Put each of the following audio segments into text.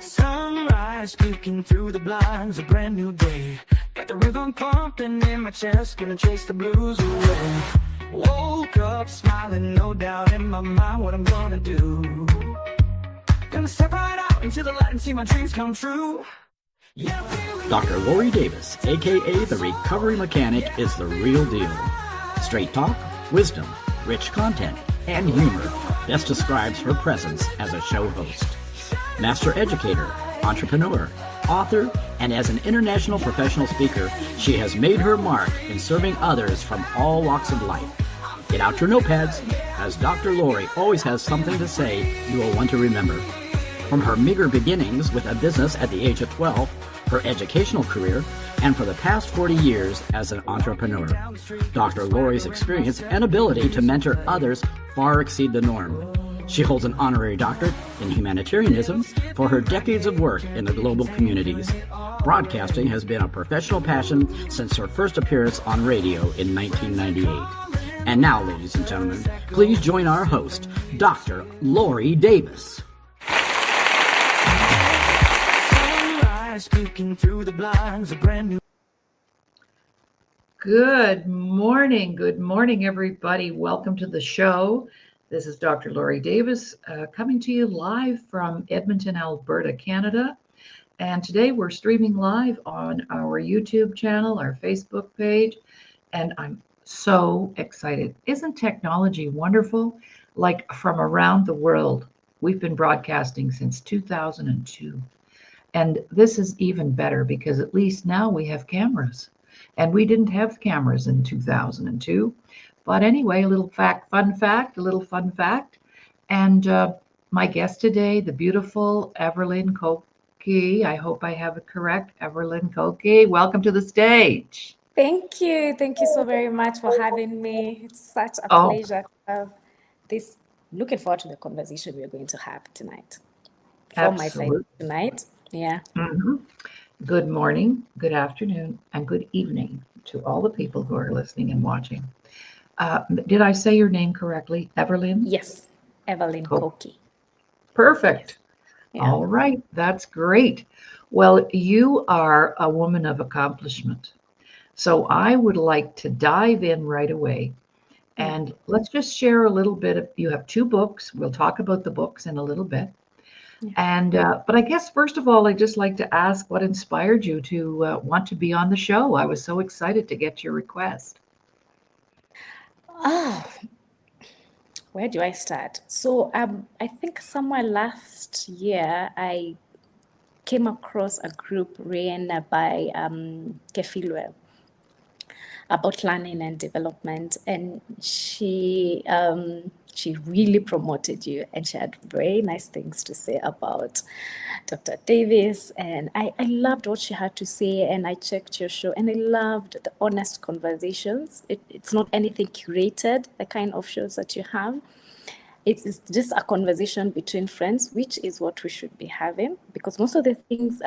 Sunrise peeking through the blinds, a brand new day. Got the rhythm pumping in my chest, gonna chase the blues away. Woke up smiling, no doubt in my mind what I'm gonna do. Gonna step right out into the light and see my dreams come true. Yeah, Dr. Laurie Davis, aka the Recovery Mechanic, is the real deal. Straight talk, wisdom, rich content, and humor best describes her presence as a show host. Master educator, entrepreneur, author, and as an international professional speaker, she has made her mark in serving others from all walks of life. Get out your notepads, as Dr. Laurie always has something to say you will want to remember. From her meager beginnings with a business at the age of 12, her educational career, and for the past 40 years as an entrepreneur, Dr. Laurie's experience and ability to mentor others far exceed the norm. She holds an honorary doctorate in humanitarianism for her decades of work in the global communities. Broadcasting has been a professional passion since her first appearance on radio in 1998. And now, ladies and gentlemen, please join our host, Dr. Laurie Davis. sunrise peeking through the blinds, a brand new. Good morning, everybody. Welcome to the show. This is Dr. Laurie Davis coming to you live from Edmonton, Alberta, Canada. And today we're streaming live on our YouTube channel, our Facebook page, and I'm so excited. Isn't technology wonderful? Like from around the world. We've been broadcasting since 2002. And this is even better because at least now we have cameras. And we didn't have cameras in 2002. But anyway, a little fun fact. And my guest today, the beautiful Everlyn Koki. I hope I have it correct. Everlyn Koki, welcome to the stage. Thank you. Thank you so very much for having me. It's such a pleasure to have this. Looking forward to the conversation we're going to have tonight. From my side tonight. Yeah. Mm-hmm. Good morning, good afternoon, and good evening to all the people who are listening and watching. Did I say your name correctly, Everlyn? Yes, Everlyn Koki. Perfect. Yes. Yeah. All right, that's great. Well, you are a woman of accomplishment. So I would like to dive in right away. And let's just share a little bit. You have 2 books. We'll talk about the books in a little bit. Yeah. And but I guess first of all, I'd just like to ask what inspired you to want to be on the show. I was so excited to get your request. Where do I start? So I think somewhere last year I came across a group ran by Kefilwe about learning and development, and she really promoted you, and she had very nice things to say about Dr. Davis, and I loved what she had to say, and I checked your show, and I loved the honest conversations. It's not anything curated, the kind of shows that you have. It's just a conversation between friends, which is what we should be having, because most of the things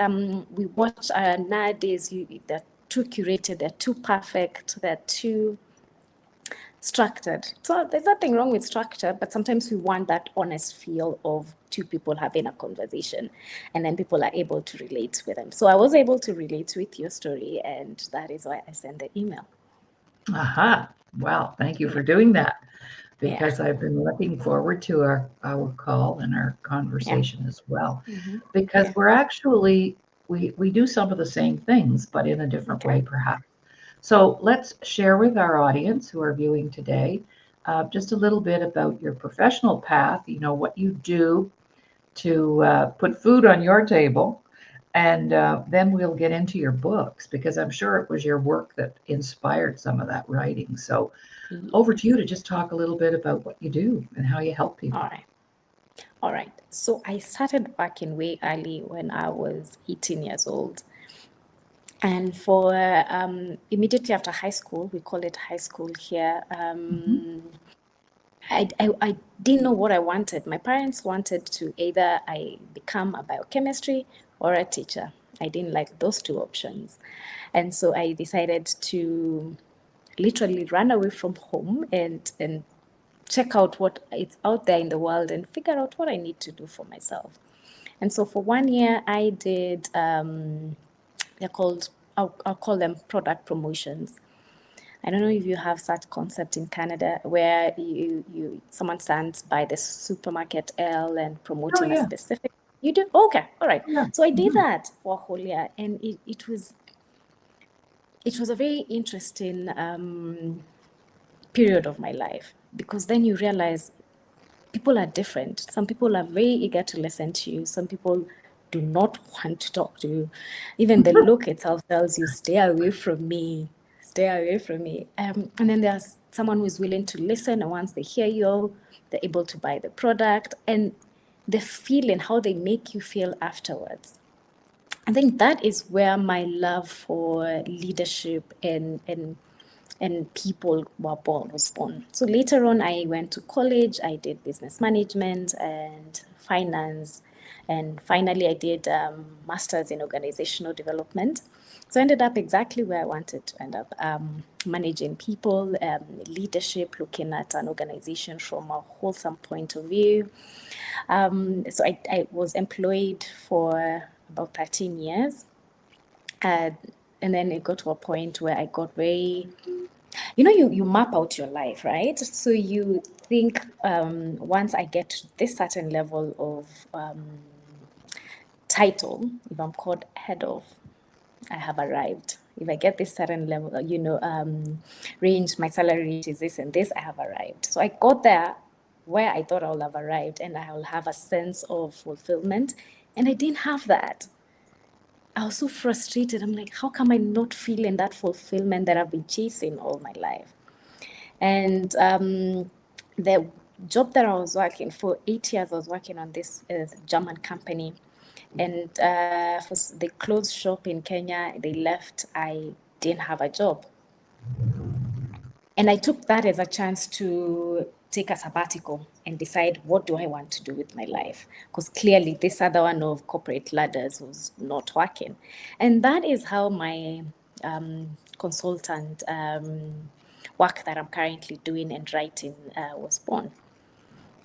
we watch nowadays, they're too curated, they're too perfect, they're too structured. So there's nothing wrong with structure, but sometimes we want that honest feel of 2 people having a conversation, and then people are able to relate with them. So I was able to relate with your story, and that is why I sent the email. Aha. Well, thank you for doing that, because I've been looking forward to our call and our conversation as well, because we're actually, we do some of the same things, but in a different way, perhaps. So let's share with our audience who are viewing today just a little bit about your professional path, what you do to put food on your table, and then we'll get into your books, because I'm sure it was your work that inspired some of that writing. So over to you to just talk a little bit about what you do and how you help people. All right. So I started working way early when I was 18 years old. And for immediately after high school, we call it high school here, I didn't know what I wanted. My parents wanted to either I become a biochemistry or a teacher. I didn't like those 2 options. And so I decided to literally run away from home and check out what is out there in the world and figure out what I need to do for myself. And so for 1 year, I did, they're called, I'll call them product promotions. I don't know if you have such concept in Canada where someone stands by the supermarket L and Oh, promoting a yeah. specific. You do? Okay, all right. Yeah. So I did that for a whole year, and it was a very interesting period of my life, because then you realize people are different. Some people are very eager to listen to you. Some people do not want to talk to you. Even the look itself tells you, stay away from me, stay away from me. And then there's someone who is willing to listen, and once they hear you, they're able to buy the product, and the feeling, how they make you feel afterwards. I think that is where my love for leadership and people was born. So later on, I went to college. I did business management and finance, and finally, I did masters in organizational development. So I ended up exactly where I wanted to end up, managing people, leadership, looking at an organization from a wholesome point of view. So I was employed for about 13 years. And then it got to a point where I got very, you map out your life, right? So you think, once I get to this certain level of title, if I'm called head of, I have arrived. If I get this certain level, range, my salary range is this and this, I have arrived. So I got there where I thought I will have arrived, and I will have a sense of fulfillment. And I didn't have that. I was so frustrated. I'm like, how come I'm not feeling that fulfillment that I've been chasing all my life? And the job that I was working for 8 years, I was working on this German company. And they closed shop in Kenya. They left. I didn't have a job. And I took that as a chance to take a sabbatical and decide, what do I want to do with my life? Because clearly this other one of corporate ladders was not working. And that is how my consultant work that I'm currently doing and writing was born.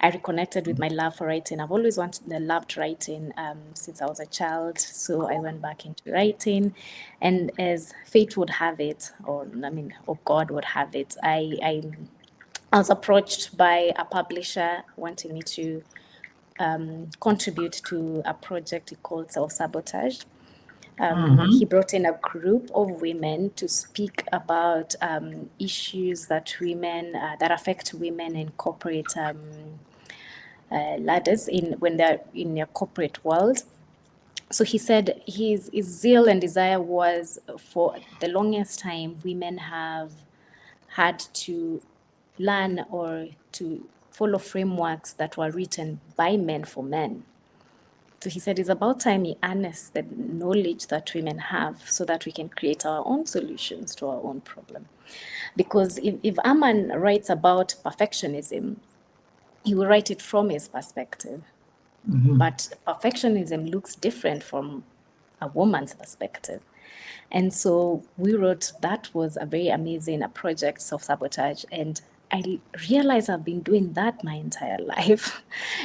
I reconnected with my love for writing. I've always loved writing since I was a child. So I went back into writing. And as fate would have it, or God would have it, I was approached by a publisher wanting me to contribute to a project called Self-Sabotage. He brought in a group of women to speak about issues that affect women in corporate ladders when they're in your corporate world. So he said his zeal and desire was, for the longest time, women have had to learn or to follow frameworks that were written by men for men. So he said it's about time he harness the knowledge that women have so that we can create our own solutions to our own problem. Because if a man writes about perfectionism, he will write it from his perspective. But perfectionism looks different from a woman's perspective. And so we wrote, that was a very amazing project, Self-Sabotage. And I realized I've been doing that my entire life.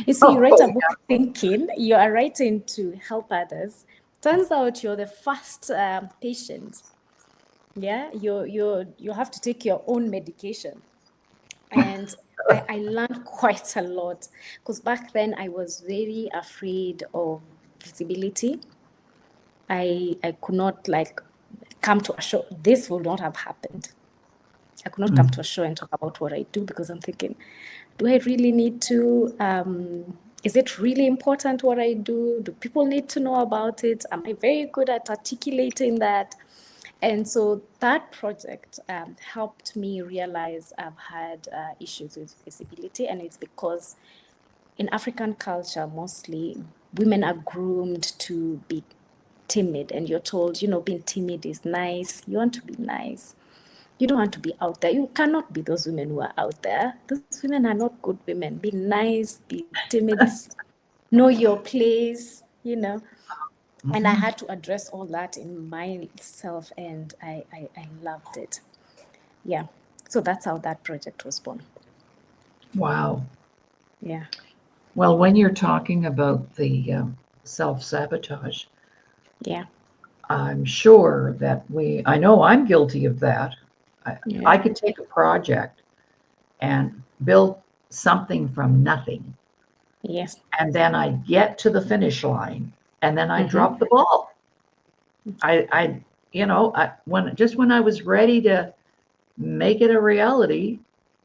You see, you write a book thinking you are writing to help others. Turns out you're the first patient. Yeah, you have to take your own medication. And I learned quite a lot, because back then I was very afraid of visibility. I could not come to a show. This would not have happened. I could not come to a show and talk about what I do, because I'm thinking, do I really need to? Is it really important what I do? Do people need to know about it? Am I very good at articulating that? And so that project helped me realize I've had issues with visibility, and it's because in African culture, mostly women are groomed to be timid, and you're told, being timid is nice. You want to be nice. You don't want to be out there. You cannot be those women who are out there. Those women are not good women. Be nice, be timid, know your place, And I had to address all that in myself, and I loved it. Yeah. So that's how that project was born. Wow. Yeah. Well, when you're talking about the self-sabotage. Yeah. I'm sure that I know I'm guilty of that. I Yeah. could take a project and build something from nothing, Yes. and then I get to the finish line, and then I Mm-hmm. drop the ball. When I was ready to make it a reality,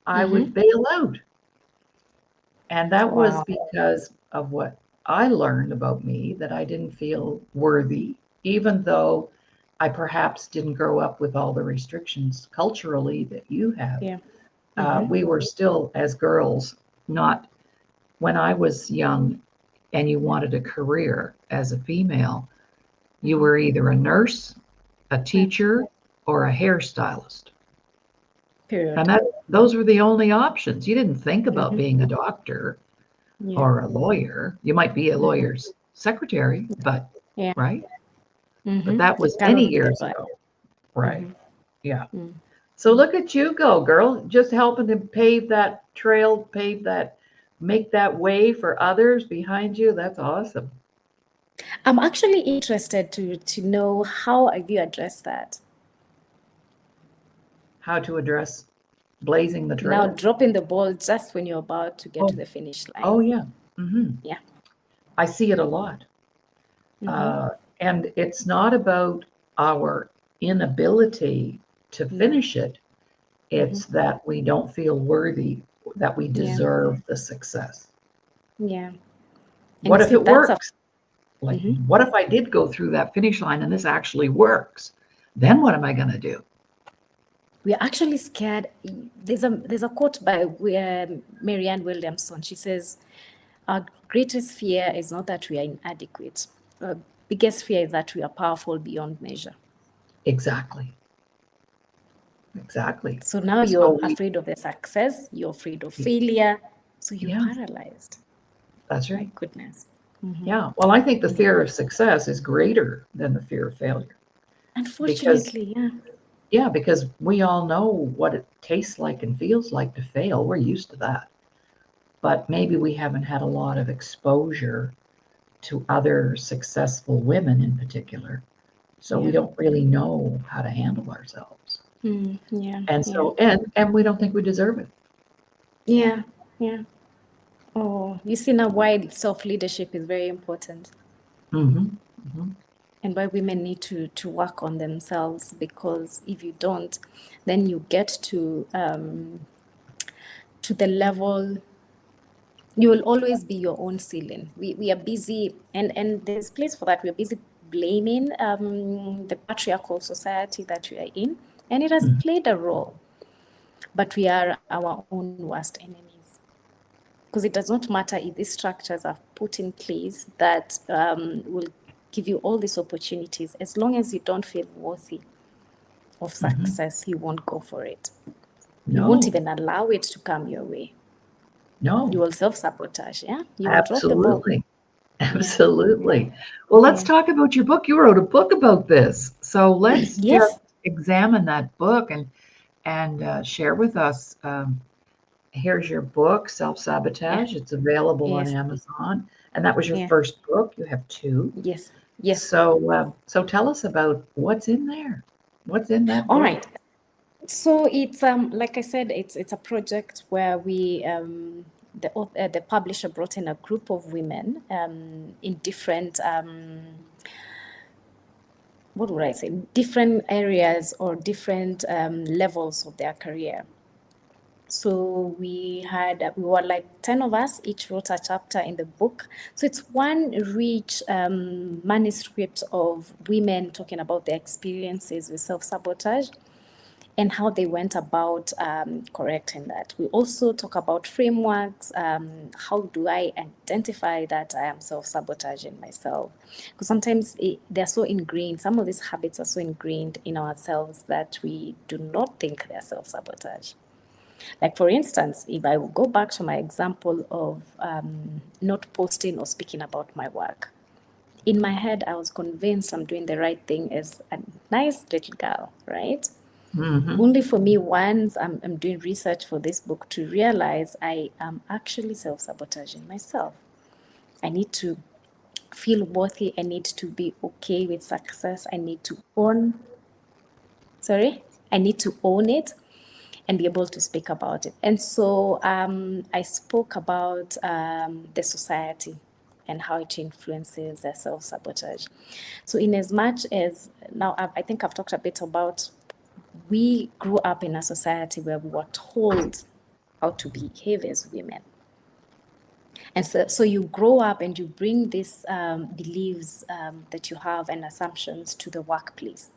I Mm-hmm. would bail out. And that was Wow. because of what I learned about me, that I didn't feel worthy, even though I perhaps didn't grow up with all the restrictions culturally that you have. Yeah. Mm-hmm. We were still, as girls, not when I was young and you wanted a career as a female, you were either a nurse, a teacher, or a hairstylist. Period. And those were the only options. You didn't think about Mm-hmm. being a doctor Yeah. or a lawyer. You might be a Mm-hmm. lawyer's secretary, but Yeah. right? But Mm-hmm. that was Carol many with the years bud. ago. Right. Mm-hmm. Yeah. Mm. So look at you go, girl, just helping to pave that trail, make that way for others behind you. That's awesome. I'm actually interested to know how have you addressed that? How to address blazing the Now trail. dropping the ball just when you're about to get to Oh, the finish oh line. yeah. Yeah. I see it a lot. Mm-hmm. And it's not about our inability to No. finish it. It's that we don't feel worthy, that we Yeah. deserve the success. Yeah. And What you if see, it that's a works? Like, mm-hmm. what if I did go through that finish line and this actually works? Then what am I going to do? We're actually scared. There's a quote by Marianne Williamson. She says, "Our greatest fear is not that we are inadequate. Our biggest fear is that we are powerful beyond measure." Exactly. Exactly. So now So you're afraid of the success. You're afraid of failure. So you're yeah, paralyzed. that's My right. goodness. Mm-hmm. Yeah. Well, I think the fear of success is greater than the fear of failure because, Unfortunately, yeah. yeah, because we all know what it tastes like and feels like to fail. We're used to that. But maybe we haven't had a lot of exposure to other successful women in particular. So we Yeah. don't really know how to handle ourselves. Yeah. And Yeah. so, and we don't think we deserve it. Yeah. Yeah. Oh, you see now why self-leadership is very important Mm-hmm. Mm-hmm. and why women need to work on themselves, because if you don't, then you get to the level you will always be your own ceiling. We are busy, and there's place for that. We're busy blaming the patriarchal society that we are in, and it has played a role. But we are our own worst enemies, because it does not matter if these structures are put in place that will give you all these opportunities. As long as you don't feel worthy of Mm-hmm. success, you won't go for it. You won't No, even allow it to come your way. no, You will self-sabotage, yeah? You will drop the ball. absolutely. Yeah. Absolutely. Well, let's Yeah. talk about your book. You wrote a book about this. So let's just Yes. examine that book and share with us. Here's your book, Self Yeah. Sabotage. It's available on Yes. Amazon. And that was your Yeah. first book. You have two. Yes. Yes. So tell us about what's in there. What's in that All book? right. So it's like I said, it's a project where we the publisher brought in a group of women in different what would I say, different areas or different levels of their career. So we were like 10 of us, each wrote a chapter in the book. So it's one rich manuscript of women talking about their experiences with self-sabotage and how they went about correcting that. We also talk about frameworks. How do I identify that I am self-sabotaging myself? Because sometimes they're so ingrained, some of these habits are so ingrained in ourselves that we do not think they're self-sabotage. Like, for instance, if I go back to my example of not posting or speaking about my work, in my head, I was convinced I'm doing the right thing as a nice little girl, right? Mm-hmm. Only for me, once I'm doing research for this book, to realize I am actually self-sabotaging myself. I need to feel worthy. I need to be okay with success. I need to own it and be able to speak about it. And so I spoke about the society and how it influences their self-sabotage. So in as much as now I think I've talked a bit about, we grew up in a society where we were told how to behave as women. And so you grow up and you bring these beliefs that you have and assumptions to the workplace.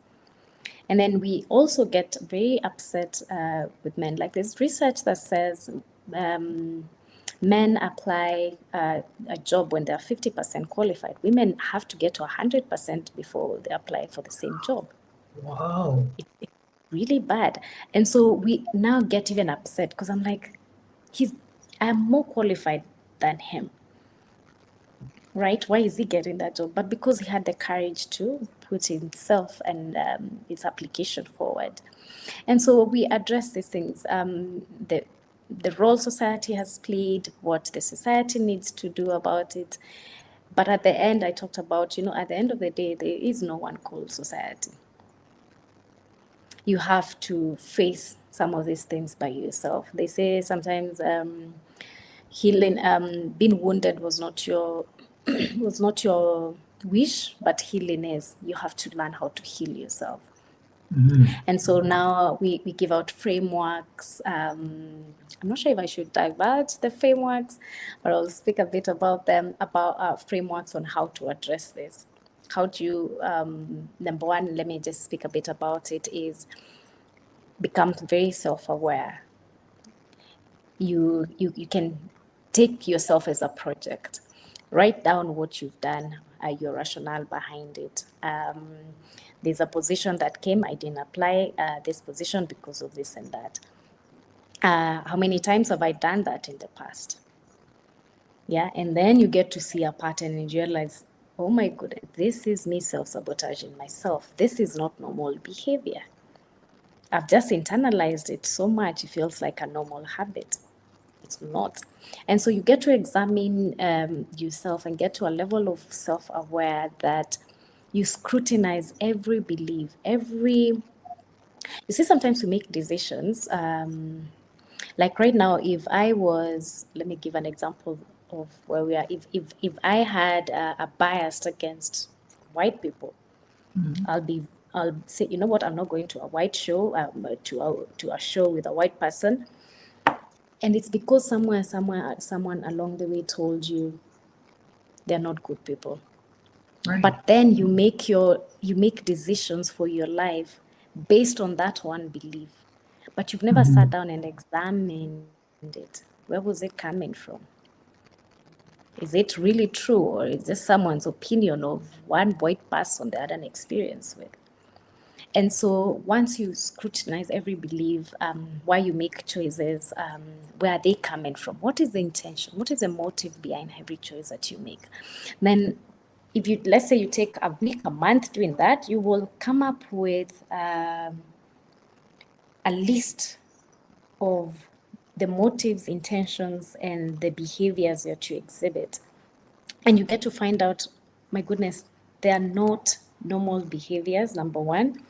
And then we also get very upset with men. Like there's research that says men apply a job when they're 50% qualified. Women have to get to 100% before they apply for the same job. Wow. It's really bad. And so we now get even upset because I'm like, I'm more qualified than him. Right? Why is he getting that job? But because he had the courage to put himself and his application forward. And so we address these things. The role society has played, what the society needs to do about it. But at the end, I talked about, at the end of the day, there is no one called society. You have to face some of these things by yourself. They say sometimes healing, being wounded was not your wish, but healing is. You have to learn how to heal yourself. And so now we give out frameworks. I'm not sure if I should divulge the frameworks, but I'll speak a bit about them, about frameworks on how to address this. How do you, number one, let me just speak a bit about it, is become very self-aware. You can take yourself as a project. Write down what you've done, your rationale behind it. There's a position that came, I didn't apply this position because of this and that. How many times have I done that in the past? Yeah, and then you get to see a pattern and you realize, oh my goodness, this is me self-sabotaging myself. This is not normal behavior. I've just internalized it so much, it feels like a normal habit. It's not. And so you get to examine yourself and get to a level of self-aware that you scrutinize every belief, you see, sometimes we make decisions. Like right now, if I was, let me give an example of where we are. If I had a bias against white people, I'll say, you know what, I'm not going to a white show, to a show with a white person. And it's because someone along the way told you they're not good people. Right. But then you make decisions for your life based on that one belief. But you've never sat down and examined it. Where was it coming from? Is it really true, or is this someone's opinion of one white person they had an experience with? And so once you scrutinize every belief, why you make choices, where are they coming from? What is the intention? What is the motive behind every choice that you make? Then if you, let's say you take a week, a month doing that, you will come up with a list of the motives, intentions, and the behaviors that you exhibit. And you get to find out, my goodness, they are not normal behaviors, number one.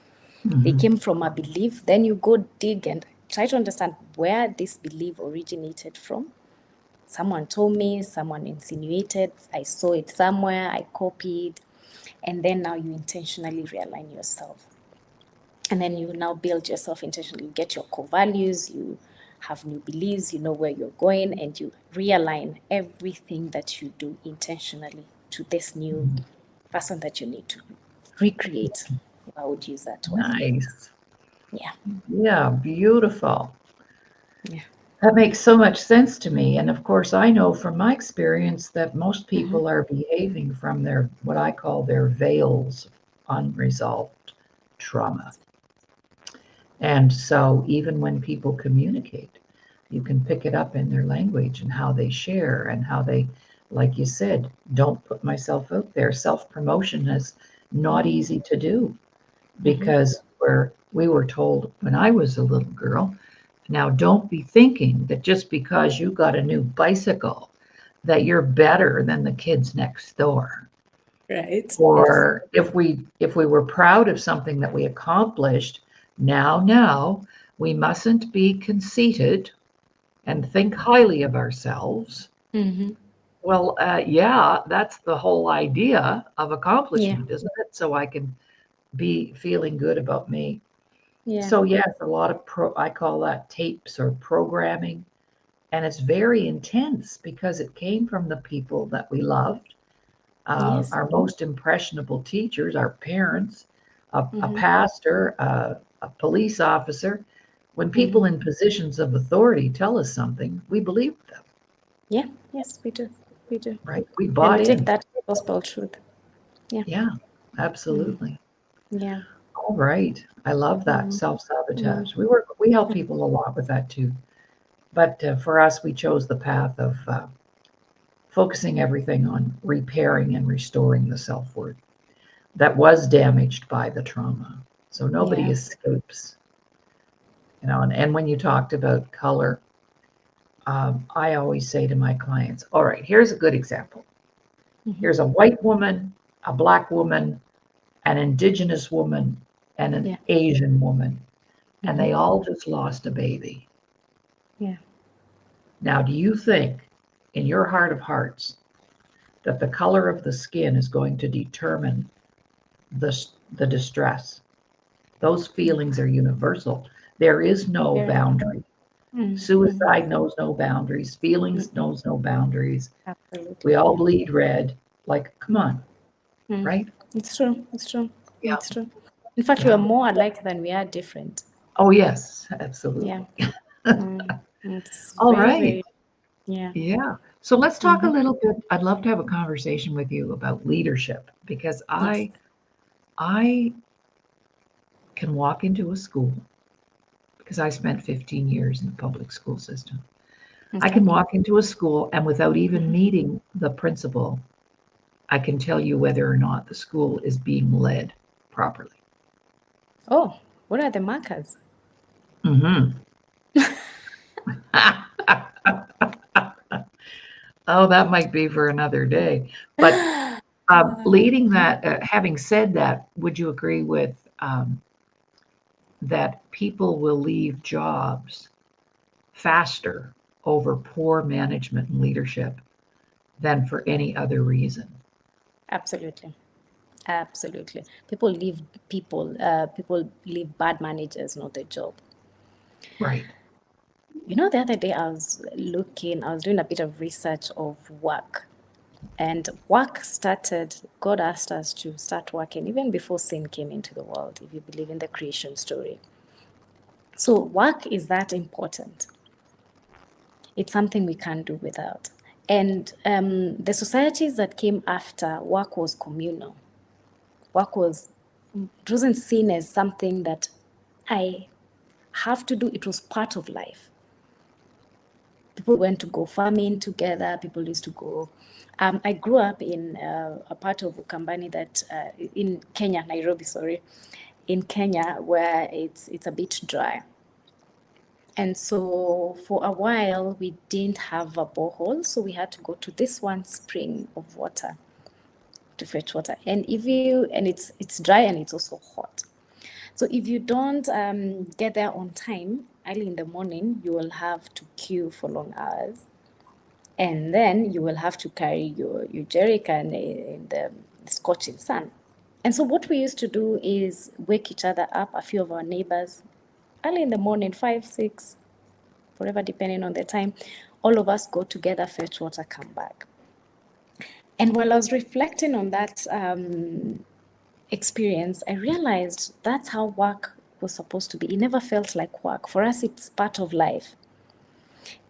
They came from a belief. Then you go dig and try to understand where this belief originated from. Someone told me, someone insinuated, I saw it somewhere, I copied, and then now you intentionally realign yourself. And then you now build yourself intentionally. You get your core values, you have new beliefs, you know where you're going, and you realign everything that you do intentionally to this new person that you need to recreate. I would use that word. Nice. Yeah. Yeah, beautiful. Yeah. That makes so much sense to me. And of course, I know from my experience that most people are behaving from their, what I call their veils of unresolved trauma. And so even when people communicate, you can pick it up in their language and how they share and how they, like you said, don't put myself out there. Self-promotion is not easy to do because we were told when I was a little girl, now don't be thinking that just because you got a new bicycle that you're better than the kids next door. Right. Yes. Or if we were proud of something that we accomplished, now we mustn't be conceited and think highly of ourselves. Mm-hmm. Well, yeah, that's the whole idea of Yeah. accomplishment, isn't it? So I can be feeling good about me. Yeah. So yes, a lot of I call that tapes or programming, and it's very intense because it came from the people that we loved, Yes. our most impressionable teachers, our parents, a Mm-hmm. pastor, a police officer. When Mm-hmm. people in positions of authority tell us something, we believe them, Yeah. Yes, we do. We do. right? We And we bought take in. that as gospel truth. Yeah. Yeah, Mm-hmm. absolutely. Yeah. All right. I love that Mm-hmm. self-sabotage. We help people a lot with that too. But for us, we chose the path of focusing everything on repairing and restoring the self-worth that was damaged by the trauma. So nobody Yeah. escapes, and when you talked about color, I always say to my clients, all right, here's a good example. Mm-hmm. Here's a white woman, a black woman, an indigenous woman, and an Yeah. Asian woman, and Mm-hmm. they all just lost a baby. Yeah. Now, do you think in your heart of hearts that the color of the skin is going to determine the distress? Those feelings are universal. There is no Very. boundary. Mm-hmm. Suicide knows no boundaries. Feelings Mm-hmm. knows no boundaries. We Absolutely. all Yeah. bleed red. Like, come on, Mm. right? It's true. It's true. Yeah. It's true. In fact, we are Yeah. more alike than we are different. Oh, yes, Yeah. absolutely. Mm. It's All very, right. very, yeah. Yeah. So let's talk a Mm-hmm. little bit. I'd love to have a conversation with you about leadership because Yes. I can walk into a school because I spent 15 years in the public school system. I Okay. can walk into a school and without even Mm-hmm. meeting the principal, I can tell you whether or not the school is being led properly. Oh, what are the markers? Hmm. Oh, that might be for another day. But leading that, having said that, would you agree with that people will leave jobs faster over poor management and leadership than for any other reason? Absolutely. Absolutely. People leave bad managers, not their job. Right. The other day I was doing a bit of research of work. And God asked us to start working even before sin came into the world, if you believe in the creation story. So work is that important. It's something we can't do without. And the societies that came after, work was communal. It wasn't seen as something that I have to do. It was part of life. People went to go farming together. People used to go. I grew up in a part of Ukambani in Kenya, Nairobi, sorry, in Kenya, where it's a bit dry. And so for a while, we didn't have a borehole, so we had to go to this one spring of water to fetch water. And it's dry and it's also hot. So if you don't get there on time, early in the morning, you will have to queue for long hours. And then you will have to carry your jerry can in the scorching sun. And so what we used to do is wake each other up, a few of our neighbors, early in the morning, 5, 6, whatever, depending on the time. All of us go together, fetch water, come back. And while I was reflecting on that experience, I realized that's how work was supposed to be. It never felt like work. For us, it's part of life.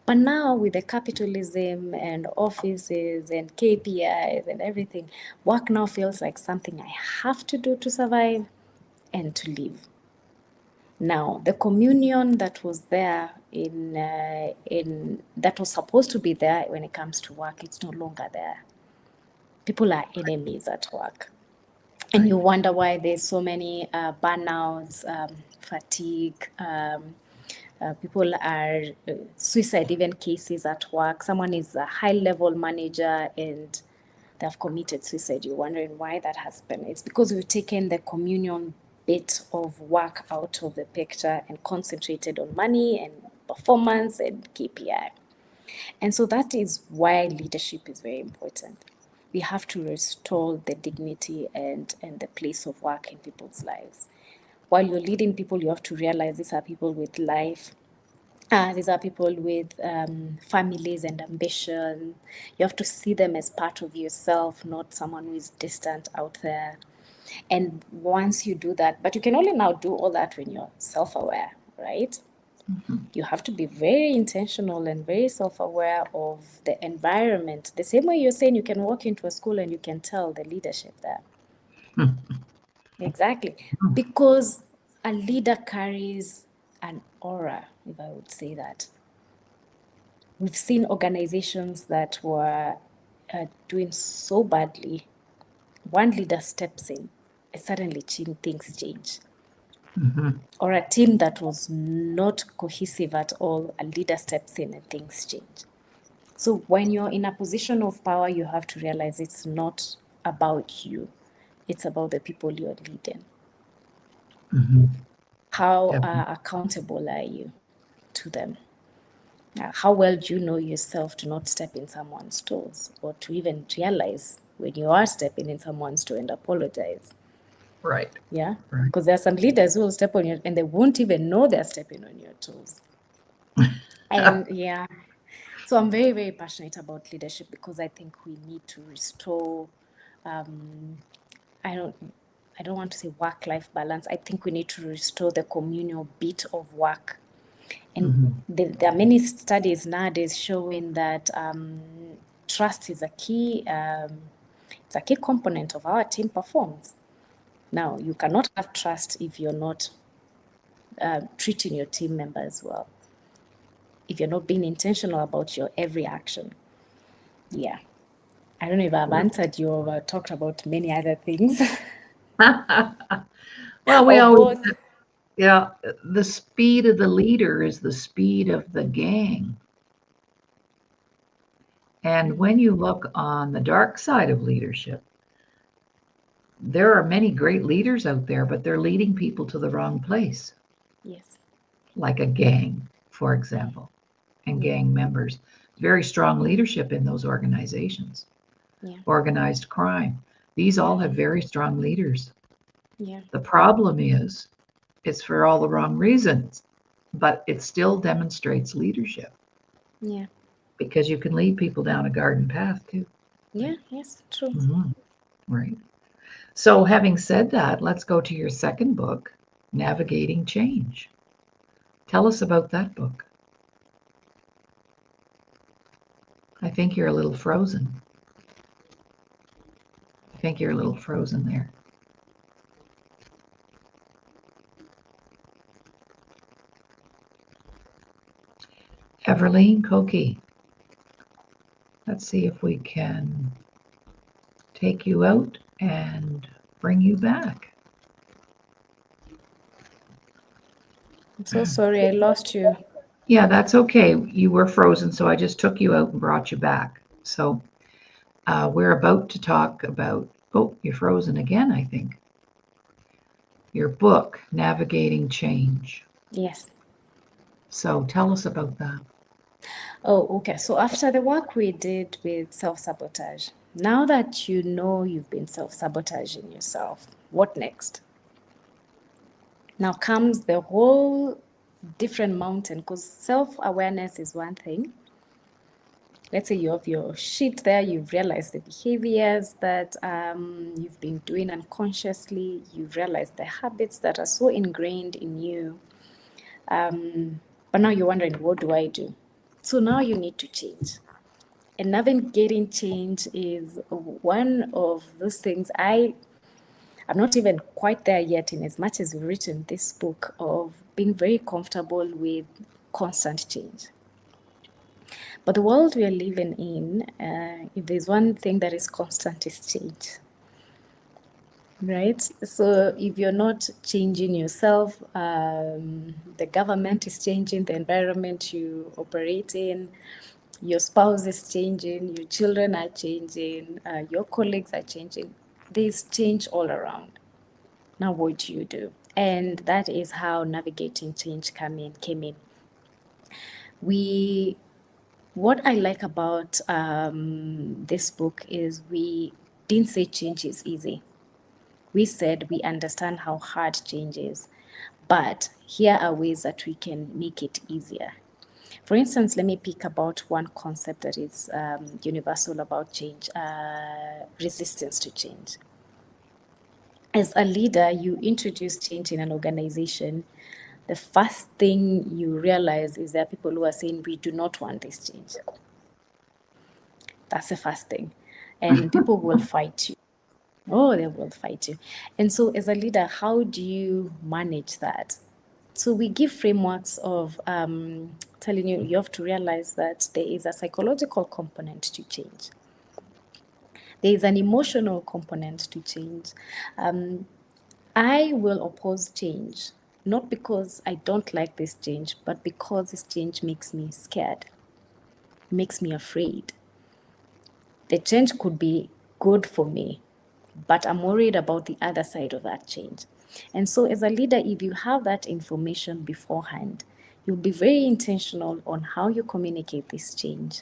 But now with the capitalism and offices and KPIs and everything, work now feels like something I have to do to survive and to live. Now, the communion that was there in that was supposed to be there when it comes to work, it's no longer there. People are enemies at work. And you wonder why there's so many burnouts, fatigue, people are suicide even cases at work. Someone is a high level manager and they have committed suicide. You're wondering why that has been. It's because we've taken the communion bit of work out of the picture and concentrated on money and performance and KPI. And so that is why leadership is very important. We have to restore the dignity and the place of work in people's lives. While you're leading people, you have to realize these are people with life. These are people with families and ambition. You have to see them as part of yourself, not someone who is distant out there. And once you do that, but you can only now do all that when you're self-aware, right? You have to be very intentional and very self-aware of the environment. The same way you're saying you can walk into a school and you can tell the leadership there. Exactly. Because a leader carries an aura, if I would say that. We've seen organizations that were doing so badly. One leader steps in, and suddenly things change. Or a team that was not cohesive at all, a leader steps in and things change. So when you're in a position of power, you have to realize it's not about you. It's about the people you're leading. How accountable are you to them? How well do you know yourself to not step in someone's toes, or to even realize when you are stepping in someone's toe and apologize? Right. Yeah, Right. because there are some leaders who will step on you and they won't even know they're stepping on your toes. And yeah, so I'm very, very passionate about leadership because I think we need to restore. I don't want to say work-life balance. I think we need to restore the communal bit of work. And there are many studies nowadays showing that trust is a key. It's a key component of how a team performs. Now, you cannot have trust if you're not treating your team members well, if you're not being intentional about your every action. Yeah. I don't know if I've answered you or talked about many other things. Well, we Or always, both. yeah, the speed of the leader is the speed of the gang. And when you look on the dark side of leadership, there are many great leaders out there, but they're leading people to the wrong place, Yes. like a gang, for example, and gang members. Very strong leadership in those organizations. Yeah. Organized crime. These all have very strong leaders. Yeah. The problem is, it's for all the wrong reasons, but it still demonstrates leadership Yeah. because you can lead people down a garden path too. Yeah. Yes. True. Right. So, having said that, let's go to your second book, Navigating Change. Tell us about that book. I think you're a little frozen. I think you're a little frozen there. Everlyn Cokie. Let's see if we can take you out and bring you back. I'm so sorry I lost you. Yeah, that's okay. You were frozen, so I just took you out and brought you back. So we're about to talk about, oh, you're frozen again, I think. Your book, Navigating Change. Yes. So tell us about that. Oh, okay. So after the work we did with self-sabotage, now that you know you've been self-sabotaging yourself, what next? Now comes the whole different mountain, because self-awareness is one thing. Let's say you have your sheet there, you've realized the behaviors that you've been doing unconsciously, you've realized the habits that are so ingrained in you. But now you're wondering, what do I do? So now you need to change. And navigating change is one of those things I'm not even quite there yet, in as much as we've written this book, of being very comfortable with constant change. But the world we are living in, if there's one thing that is constant, is change. Right? So if you're not changing yourself, the government is changing, the environment you operate in, Your spouse is changing, your children are changing, your colleagues are changing. There's change all around. Now, what do you do? And that is how navigating change came in. What I like about this book is we didn't say change is easy. We said we understand how hard change is, but here are ways that we can make it easier. For instance, let me pick about one concept that is universal about change, resistance to change. As a leader, you introduce change in an organization. The first thing you realize is there are people who are saying, we do not want this change. That's the first thing. And people will fight you. Oh, they will fight you. And so, as a leader, how do you manage that? So, we give frameworks of telling you have to realize that there is a psychological component to change, there is an emotional component to change. I will oppose change, not because I don't like this change, but because this change makes me scared, makes me afraid. The change could be good for me, but I'm worried about the other side of that change. And so, as a leader, if you have that information beforehand, you'll be very intentional on how you communicate this change.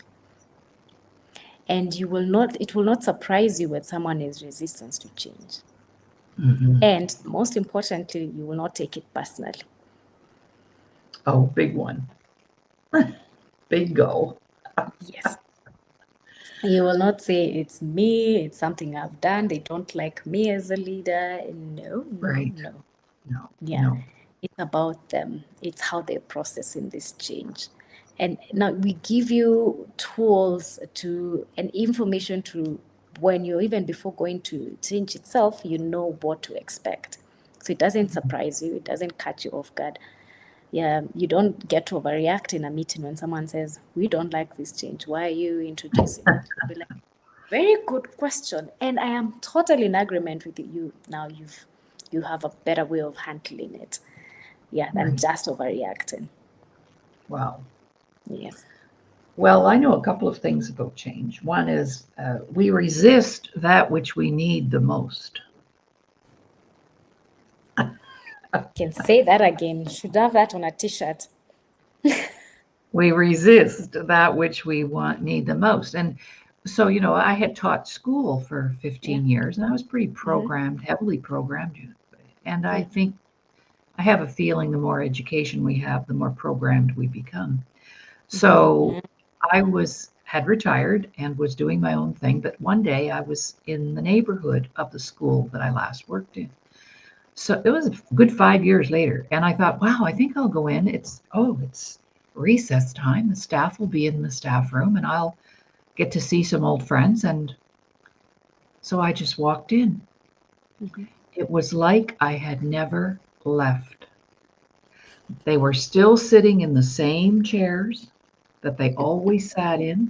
And it will not surprise you when someone is resistant to change. Mhm. And most importantly, you will not take it personally. Oh, big one. Big go. Yes. You will not say it's me, it's something I've done, they don't like me as a leader. No. No. Yeah. No. It's about them. It's how they're processing this change. And now we give you tools and information to, when you're even before going to change itself, you know what to expect. So it doesn't surprise you, it doesn't catch you off guard. Yeah, you don't get to overreact in a meeting when someone says, we don't like this change. Why are you introducing it? You'll be like, very good question. And I am totally in agreement with you. Now you have a better way of handling it. Yeah, than Right. just overreacting. Wow. Yes. Well, I know a couple of things about change. One is we resist that which we need the most. Can say that again. Should have that on a t-shirt. We resist that which we need the most. And so, I had taught school for 15 years and I was pretty programmed, heavily programmed. And I think I have a feeling the more education we have, the more programmed we become. So I had retired and was doing my own thing, but one day I was in the neighborhood of the school that I last worked in. So it was a good 5 years later, and I thought, wow, I think I'll go in. It's recess time. The staff will be in the staff room, and I'll get to see some old friends. And so I just walked in. It was like I had never left. They were still sitting in the same chairs that they always sat in.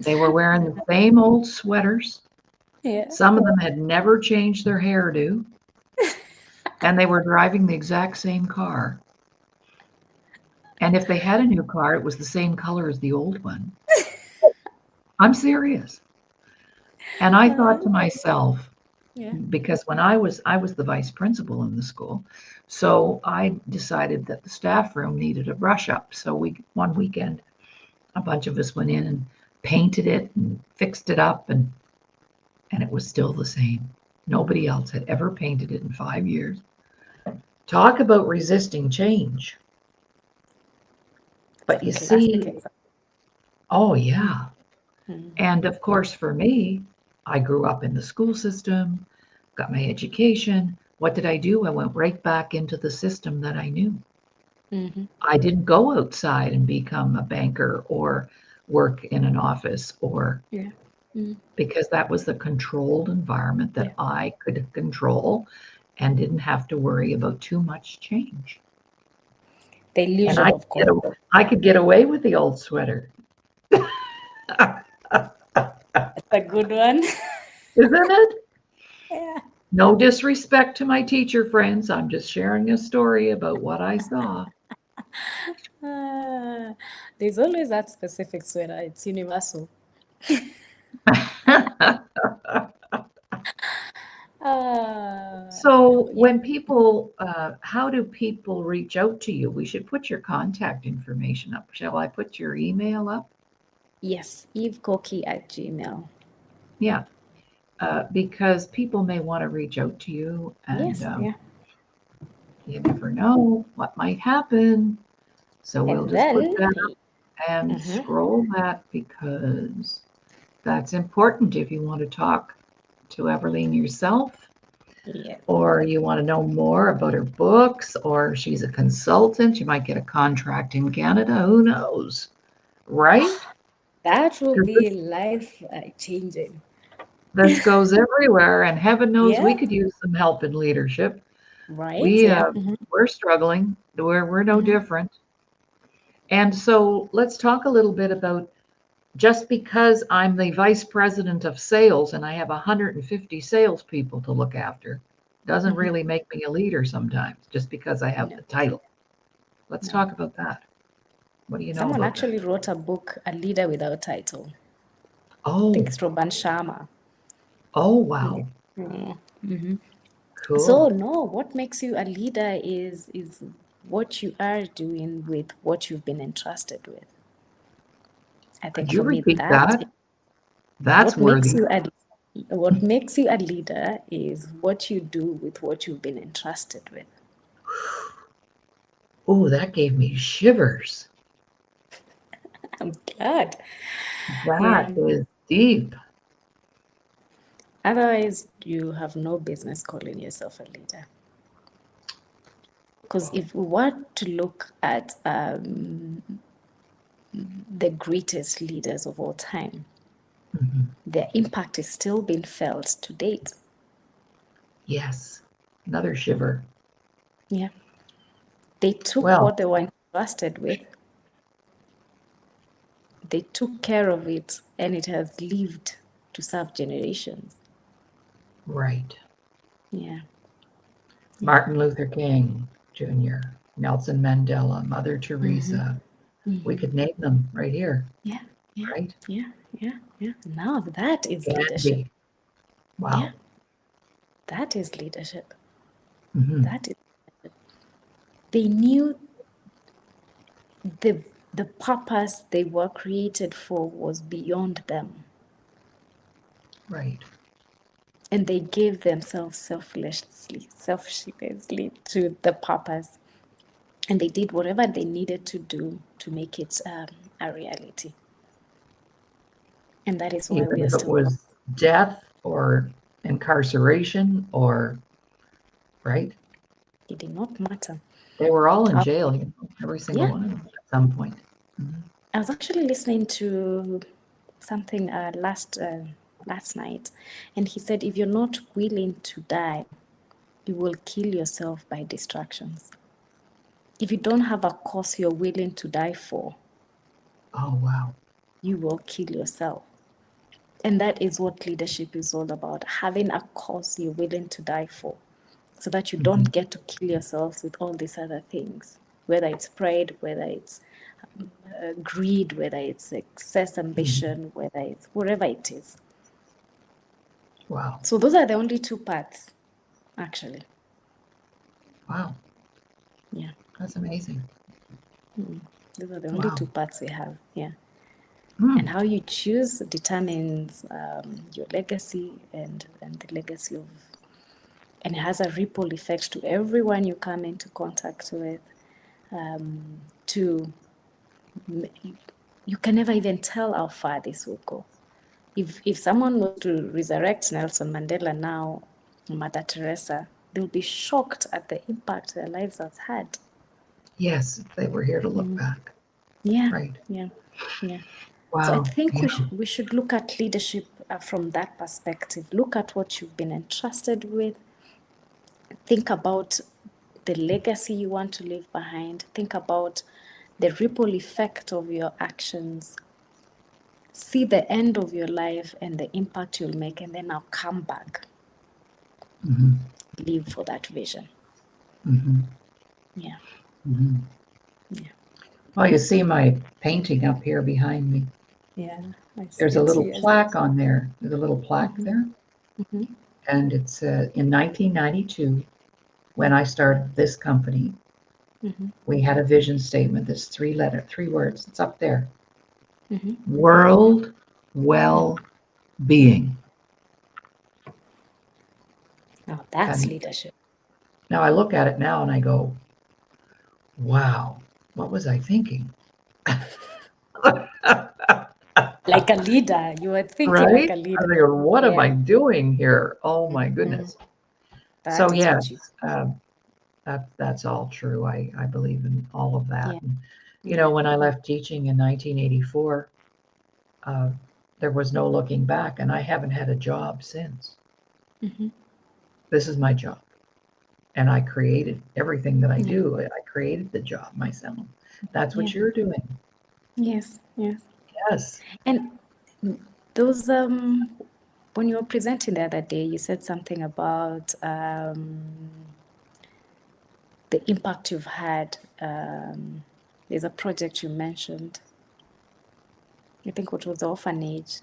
They were wearing the same old sweaters. Yeah. Some of them had never changed their hairdo. And they were driving the exact same car. And if they had a new car, it was the same color as the old one. I'm serious. And I thought to myself, because when I was the vice principal in the school, so I decided that the staff room needed a brush up. So one weekend, a bunch of us went in and painted it and fixed it up, and it was still the same. Nobody else had ever painted it in 5 years. Talk about resisting change. But you see, oh yeah. And of course, for me, I grew up in the school system, got my education. What did I do? I went right back into the system that I knew. I didn't go outside and become a banker or work in an office because that was the controlled environment that I could control and didn't have to worry about too much change. The illusion and of comfort. I could get away with the old sweater. That's a good one. Isn't it? Yeah. No disrespect to my teacher friends. I'm just sharing a story about what I saw. There's always that specific sweater. It's universal. So Yeah. when people, how do people reach out to you? We should put your contact information up. Shall I put your email up? Yes, evecokie@gmail. Yeah, because people may want to reach out to you, and Yes, yeah. you never know what might happen. So we'll And just put then, that up and mhm, scroll that because that's important if you want to talk to Everlyn yourself, yeah, or you want to know more about her books, or she's a consultant. You might get a contract in Canada. Who knows? Right? that will 'Cause be life changing. this goes everywhere, and heaven knows we Yeah, could use some help in leadership. right. We Yeah. we're struggling. We're no Mhm. different. And so let's talk a little bit about just because I'm the vice president of sales and I have 150 salespeople to look after, doesn't Mhm. really make me a leader sometimes, just because I have No, the title. Let's no. talk about that. What do you know Someone about that? actually wrote a book, A Leader Without Title. I think Oh, it's Robin Sharma. oh, Yeah. wow. Yeah. Mhm. So Cool. no, what makes you a leader is what you are doing with what you've been entrusted with. I Could think you for me repeat that that? That's what makes worthy. you a what makes you a leader is what you do with what you've been entrusted with. Oh, that gave me shivers. I'm glad. That Yeah. is deep. Otherwise, you have no business calling yourself a leader. Because if we were to look at the greatest leaders of all time, Mhm. their impact is still being felt to date. Yes. Another shiver. Yeah. They took Well, what they were entrusted with, they took care of it, and it has lived to serve generations. right. Yeah. Yeah. Martin Luther King Jr., Nelson Mandela, Mother Teresa. We could name them right here, Yeah. Yeah. right? Yeah. Yeah. Yeah. Now that is leadership. Gandhi. Yeah. Wow. That is leadership. Hmm. That is. They knew the the purpose they were created for was beyond them, Right. and they gave themselves selflessly to the purpose, and they did whatever they needed to do to make it a reality. And that is why we Even are if it still was death or incarceration or, right? it did not matter. They were all in Uh, jail, every single yeah, one of them at some point. Mhm. I was actually listening to something last night, and he said, if you're not willing to die, you will kill yourself by distractions. If you don't have a cause you're willing to die for, Oh, wow. you will kill yourself. And that is what leadership is all about, having a cause you're willing to die for, so that you Hmm. don't get to kill yourselves with all these other things, whether it's pride, whether it's greed, whether it's excess ambition, whether it's whatever it is. Wow. So those are the only two paths, actually. Wow. Yeah. That's amazing. Those are the only Wow. two paths we have. Yeah. Mm. And how you choose determines your legacy and the legacy of, and it has a ripple effect to everyone you come into contact with. To you can never even tell how far this will go. If someone was to resurrect Nelson Mandela now, Mother Teresa, they'll be shocked at the impact their lives has had. Yes, if they were here to look back. Yeah, Right. yeah, yeah. So I Wow. think Yeah. we should look at leadership from that perspective. Look at what you've been entrusted with. Think about the legacy you want to leave behind. Think about the ripple effect of your actions. See the end of your life and the impact you'll make, and then I'll come back. Hmm. Live for that vision. Hmm. Yeah. Hmm. Yeah. Well, you see my painting up here behind me. Yeah, I see There's a it. little Yes. plaque on there. There's a little plaque Mm-hmm. there. Mm-hmm. And it's in 1992, when I started this company, Mm-hmm. we had a vision statement. That's three words. It's up there. Mm-hmm. World well being. Now that's And leadership. now I look at it now and I go, wow, what was I thinking? Like a leader, you were thinking like Right? a I leader. think, what am I Yeah. doing here? Oh my Mm-hmm. goodness. So That is what you. yes, that's all true. I believe in all of that. Yeah. And, Yeah. when I left teaching in 1984, uh, there was no looking back, and I haven't had a job since. Mm-hmm. This is my job, and I created everything that I Yeah. do. I created the job myself. That's Yeah. what you're doing. Yes. Yes. Yes. And those when you were presenting the other day, you said something about the impact you've had. There's a project you mentioned. I think it was the orphanage,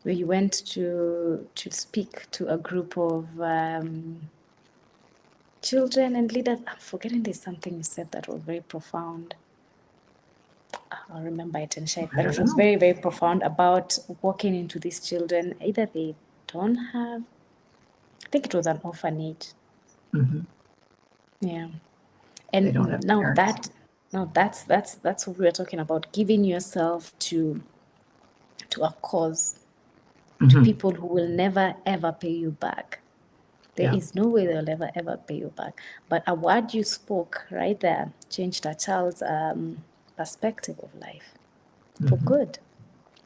where you went to speak to a group of children and leaders. I'm forgetting there's something you said that was very profound. I'll remember it and share it, I but don't it was know. very, very profound about walking into these children. Either they don't have, I think it was an orphanage. Hmm. Yeah. They don't have And parents. now that's what we were talking about, giving yourself to a cause, to Hmm. people who will never ever pay you back. There Yeah. is no way they'll ever pay you back. But a word you spoke right there changed a child's perspective of life for Hmm. good.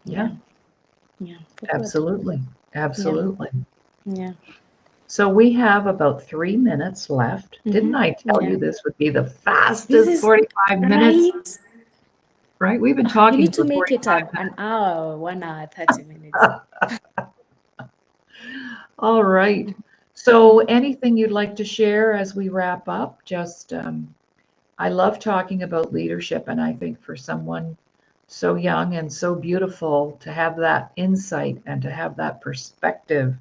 Yeah. Yeah, yeah, for good. Absolutely. Yeah, Absolutely. yeah. So we have about 3 minutes left. Didn't Mm-hmm. I tell Yeah. you this would be the This fastest is 45 minutes? right. Right? We've been You talking need to for make it 45 an hour, 1 hour, 30 minutes. All right. So, anything you'd like to share as we wrap up? Just, I love talking about leadership, and I think for someone so young and so beautiful to have that insight and to have that perspective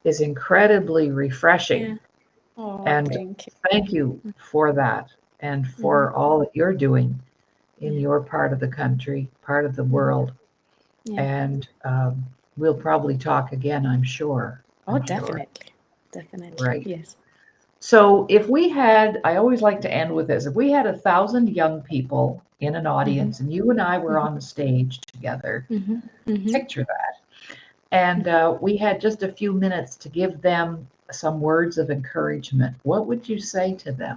is incredibly refreshing. Yeah. Oh, And thank you. thank you for that and Mm-hmm. for all that you're doing in Yeah. your part of the country, part of the Mm-hmm. world. Yeah. And we'll probably talk again, I'm sure. Oh, I'm sure. definitely. Definitely. Right. Yes. So if we had, I always like to end with this, if we had 1,000 young people in an Mm-hmm. audience and you and I were on the stage together, Mm-hmm. Mm-hmm. picture that, and we had just a few minutes to give them some words of encouragement, what would you say to them?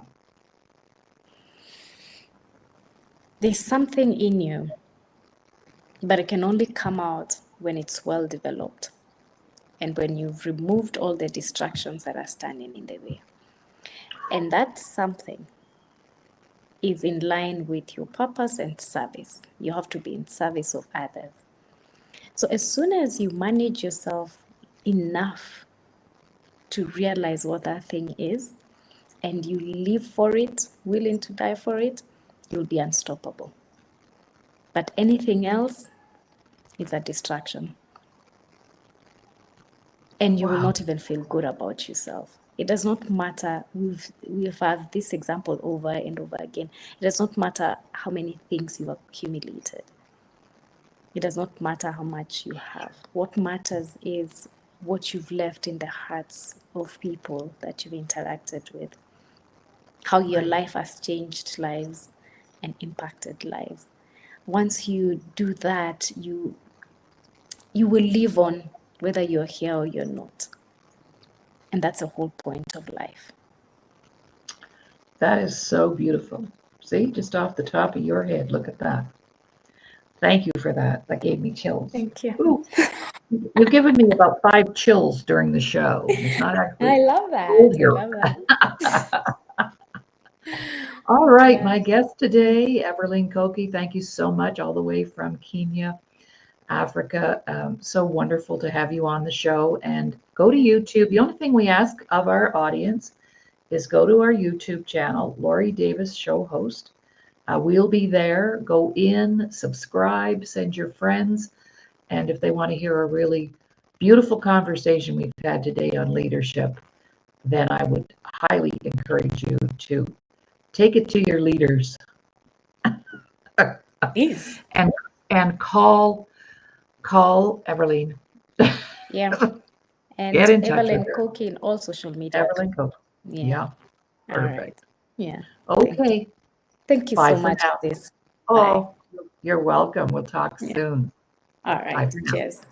There's something in you, but it can only come out when it's well developed and when you've removed all the distractions that are standing in the way. And that something is in line with your purpose and service. You have to be in service of others. So as soon as you manage yourself enough to realize what that thing is, and you live for it, willing to die for it, you'll be unstoppable. But anything else is a distraction. And you will Wow. not even feel good about yourself. It does not matter. We've had this example over and over again. It does not matter how many things you've accumulated. It does not matter how much you have. What matters is what you've left in the hearts of people that you've interacted with, how your Right. life has changed lives and impacted lives. Once you do that, you will live on whether you're here or you're not. And that's the whole point of life. That is so beautiful. See, just off the top of your head, look at that. Thank you for that. That gave me chills. Thank you. Ooh, you've given me about 5 chills during the show. It's not actually I love cold that. I here. love that. All right, Yeah. my guest today, Everlyn Koki, thank you so much, all the way from Kenya, Africa. So wonderful to have you on the show. And go to YouTube. The only thing we ask of our audience is go to our YouTube channel, Laurie Davis Show Host. We'll be there. Go in, subscribe, send your friends. And if they want to hear a really beautiful conversation we've had today on leadership, then I would highly encourage you to take it to your leaders Yes. and call Everlyn. Yeah. And Get in touch Evelyn with her. Koki in all social media. Everlyn Cook. Yeah, All perfect. right. Yeah. Okay. Thank you Bye so for much now. for this. Bye. Oh, you're welcome. We'll talk Yeah. soon. All Bye right. for now. Cheers.